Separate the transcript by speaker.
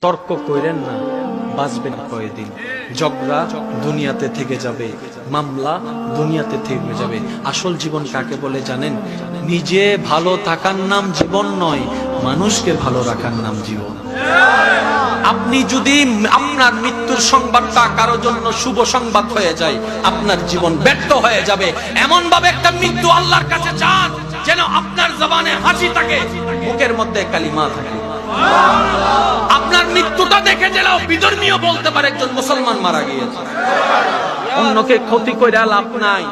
Speaker 1: তর্ক কইরেন না, বাঁচবেন কয়দিন। ঝগড়া দুনিয়াতে থেকে যাবে, মামলা দুনিয়াতে থেকে যাবে। আসল জীবন কাকে বলে জানেন? নিজে ভালো থাকার নাম জীবন নয়, মানুষকে ভালো রাখার নাম জীবন। আপনি যদি আপনার মৃত্যুর সংবাদটা কারোর জন্য শুভ সংবাদ হয়ে যায়, আপনার জীবন ব্যর্থ হয়ে যাবে। এমন ভাবে একটা মৃত্যু আল্লাহর কাছে চান যেন আপনার জবানে হাসি থাকে, মুখের মধ্যে কালিমা থাকে। আপনার মৃত্যুটা দেখে যেন বিধর্মীয় বলতে পারে একজন মুসলমান মারা গিয়েছে। অন্যকে ক্ষতি কইরা লাভ নাই।